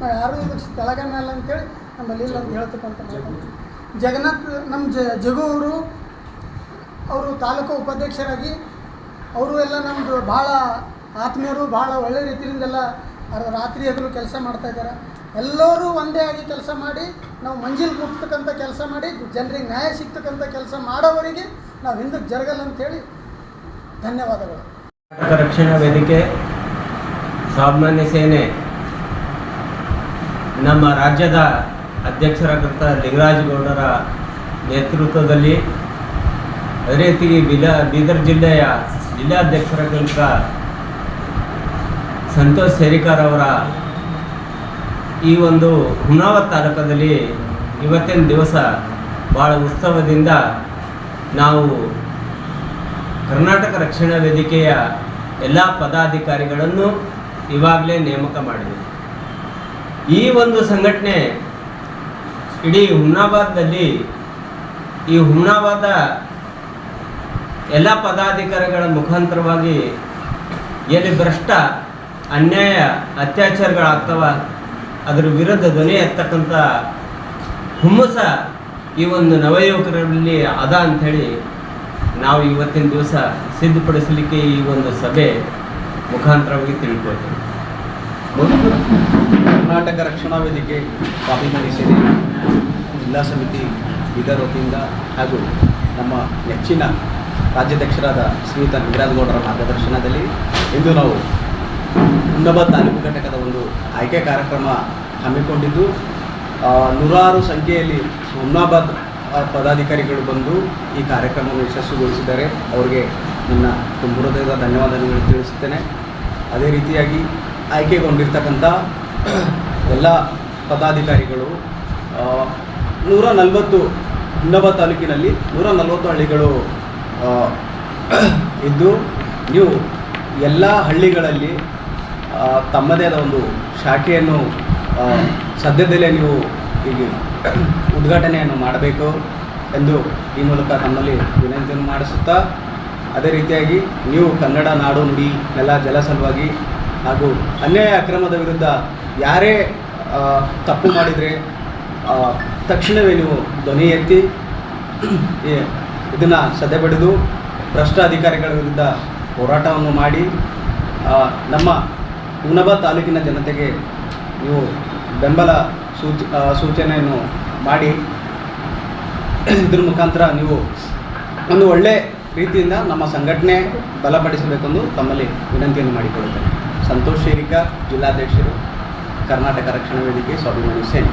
ನಾವು ಯಾರೂ ಇದಕ್ಕೆ ತೆಳಗ ಮೇಲೆ ಅಂತೇಳಿ ನಮ್ಮಲ್ಲಿ ಇಲ್ಲ ಅಂತ ಹೇಳ್ತಕ್ಕಂಥ ಜಗನ್ನಾಥ್ ನಮ್ಮ ಜಗು ಅವರು ತಾಲೂಕು ಉಪಾಧ್ಯಕ್ಷರಾಗಿ ಅವರು ಎಲ್ಲ ನಮ್ಮದು ಭಾಳ ಆತ್ಮೀಯರು, ಭಾಳ ಒಳ್ಳೆ ರೀತಿಯಿಂದೆಲ್ಲ ರಾತ್ರಿ ಹಗಲು ಕೆಲಸ ಮಾಡ್ತಾಯಿದ್ದಾರೆ. ಎಲ್ಲರೂ ಒಂದೇ ಆಗಿ ಕೆಲಸ ಮಾಡಿ ನಾವು ಮಂಜಿಲ್ ಮುಟ್ತಕ್ಕಂಥ ಕೆಲಸ ಮಾಡಿ ಜನರಿಗೆ ನ್ಯಾಯ ಸಿಗ್ತಕ್ಕಂಥ ಕೆಲಸ ಮಾಡೋವರಿಗೆ ನಾವು ಹಿಂದಕ್ಕೆ ಜರಗಲ್ಲ ಅಂಥೇಳಿ ಧನ್ಯವಾದಗಳು. ರಕ್ಷಣಾ ವೇದಿಕೆ ಸ್ವಾಭಿಮಾನಿ ಸೇನೆ ನಮ್ಮ ರಾಜ್ಯದ ಅಧ್ಯಕ್ಷರಾದಂಥ ಲಿಂಗರಾಜಗೌಡರ ನೇತೃತ್ವದಲ್ಲಿ, ಅದೇ ರೀತಿ ಬೀದರ್ ಜಿಲ್ಲೆಯ ಜಿಲ್ಲಾಧ್ಯಕ್ಷರಾದಂಥ ಸಂತೋಷ್ ಸೇರಿಕಾರ್ ಅವರ ಈ ಒಂದು ಹುಮ್ನಾಬಾದ್ ತಾಲೂಕದಲ್ಲಿ ಇವತ್ತಿನ ದಿವಸ ಭಾಳ ಉತ್ಸವದಿಂದ ನಾವು ಕರ್ನಾಟಕ ರಕ್ಷಣಾ ವೇದಿಕೆಯ ಎಲ್ಲ ಪದಾಧಿಕಾರಿಗಳನ್ನು ಇವಾಗಲೇ ನೇಮಕ ಮಾಡಿದೆ. ಈ ಒಂದು ಸಂಘಟನೆ ಇಡೀ ಹುಮ್ನಾಬಾದ್ನಲ್ಲಿ ಈ ಹುಮ್ನಾಬಾದ ಎಲ್ಲ ಪದಾಧಿಕಾರಿಗಳ ಮುಖಾಂತರವಾಗಿ ಎಲ್ಲಿ ಭ್ರಷ್ಟ ಅನ್ಯಾಯ ಅತ್ಯಾಚಾರಗಳಾಗ್ತವ ಅದರ ವಿರುದ್ಧ ಧ್ವನಿ ಎತ್ತಕ್ಕಂಥ ಹುಮ್ಮಸ ಈ ಒಂದು ನವಯುವಕರಲ್ಲಿ ಅದ ಅಂಥೇಳಿ ನಾವು ಇವತ್ತಿನ ದಿವಸ ಸಿದ್ಧಪಡಿಸಲಿಕ್ಕೆ ಈ ಒಂದು ಸಭೆ ಮುಖಾಂತರವಾಗಿ ತಿಳ್ಕೊಳ್ತೀವಿ. ಕರ್ನಾಟಕ ರಕ್ಷಣಾ ವೇದಿಕೆ ಸ್ವಾಭಿಮಾನಿ ಸೇನೆ ಜಿಲ್ಲಾ ಸಮಿತಿ ಬೀದರ್ ವತಿಯಿಂದ ಹಾಗೂ ನಮ್ಮ ನೆಚ್ಚಿನ ರಾಜ್ಯಾಧ್ಯಕ್ಷರಾದ ಶ್ರೀಯುತ ಲಿಂಗರಾಜಗೌಡರ ಮಾರ್ಗದರ್ಶನದಲ್ಲಿ ಇಂದು ನಾವು ಹುಮ್ನಾಬಾದ್ ತಾಲೂಕು ಘಟಕದ ಒಂದು ಆಯ್ಕೆ ಕಾರ್ಯಕ್ರಮ ಹಮ್ಮಿಕೊಂಡಿದ್ದು, ನೂರಾರು ಸಂಖ್ಯೆಯಲ್ಲಿ ಹುಮ್ನಾಬಾದ್ ಪದಾಧಿಕಾರಿಗಳು ಬಂದು ಈ ಕಾರ್ಯಕ್ರಮವನ್ನು ಯಶಸ್ವಿಗೊಳಿಸಿದ್ದಾರೆ. ಅವರಿಗೆ ನನ್ನ ತುಂಬ ಹೃದಯದ ಧನ್ಯವಾದಗಳನ್ನು ತಿಳಿಸುತ್ತೇನೆ. ಅದೇ ರೀತಿಯಾಗಿ ಆಯ್ಕೆಗೊಂಡಿರ್ತಕ್ಕಂಥ ಎಲ್ಲ ಪದಾಧಿಕಾರಿಗಳು 140 ಹುಮ್ನಾಬಾದ್ ತಾಲೂಕಿನಲ್ಲಿ 140 ಹಳ್ಳಿಗಳು ಇದ್ದು, ನೀವು ಎಲ್ಲ ಹಳ್ಳಿಗಳಲ್ಲಿ ತಮ್ಮದೇ ಆದ ಒಂದು ಶಾಖೆಯನ್ನು ಸದ್ಯದಲ್ಲೇ ನೀವು ಈಗ ಉದ್ಘಾಟನೆಯನ್ನು ಮಾಡಬೇಕು ಎಂದು ಈ ಮೂಲಕ ತಮ್ಮಲ್ಲಿ ವಿನಂತಿಯನ್ನು ಮಾಡಿಸುತ್ತಾ, ಅದೇ ರೀತಿಯಾಗಿ ನೀವು ಕನ್ನಡ ನಾಡು ನುಡಿ ನೆಲ ಜಲ ಸಲುವಾಗಿ ಹಾಗೂ ಅನ್ಯಾಯ ಅಕ್ರಮದ ವಿರುದ್ಧ ಯಾರೇ ತಪ್ಪು ಮಾಡಿದರೆ ತಕ್ಷಣವೇ ನೀವು ಧ್ವನಿ ಎತ್ತಿ ಇದನ್ನು ಸದೆಬಡಿದು ಭ್ರಷ್ಟ ಅಧಿಕಾರಿಗಳ ವಿರುದ್ಧ ಹೋರಾಟವನ್ನು ಮಾಡಿ ನಮ್ಮ ಹುಮ್ನಾಬಾದ್ ತಾಲೂಕಿನ ಜನತೆಗೆ ನೀವು ಬೆಂಬಲ ಸೂಚನೆಯನ್ನು ಮಾಡಿ ಇದ್ರ ಮುಖಾಂತರ ನೀವು ಒಂದು ಒಳ್ಳೆಯ ರೀತಿಯಿಂದ ನಮ್ಮ ಸಂಘಟನೆ ಬಲಪಡಿಸಬೇಕೆಂದು ತಮ್ಮಲ್ಲಿ ವಿನಂತಿಯನ್ನು ಮಾಡಿಕೊಳ್ಳುತ್ತೇನೆ. ಸಂತೋಷ್ ಶೇರಿಕಾರ್, ಜಿಲ್ಲಾಧ್ಯಕ್ಷರು, ಕರ್ನಾಟಕ ರಕ್ಷಣಾ ವೇದಿಕೆ ಸ್ವಾಭಿಮಾನಿ ಸೇನೆ.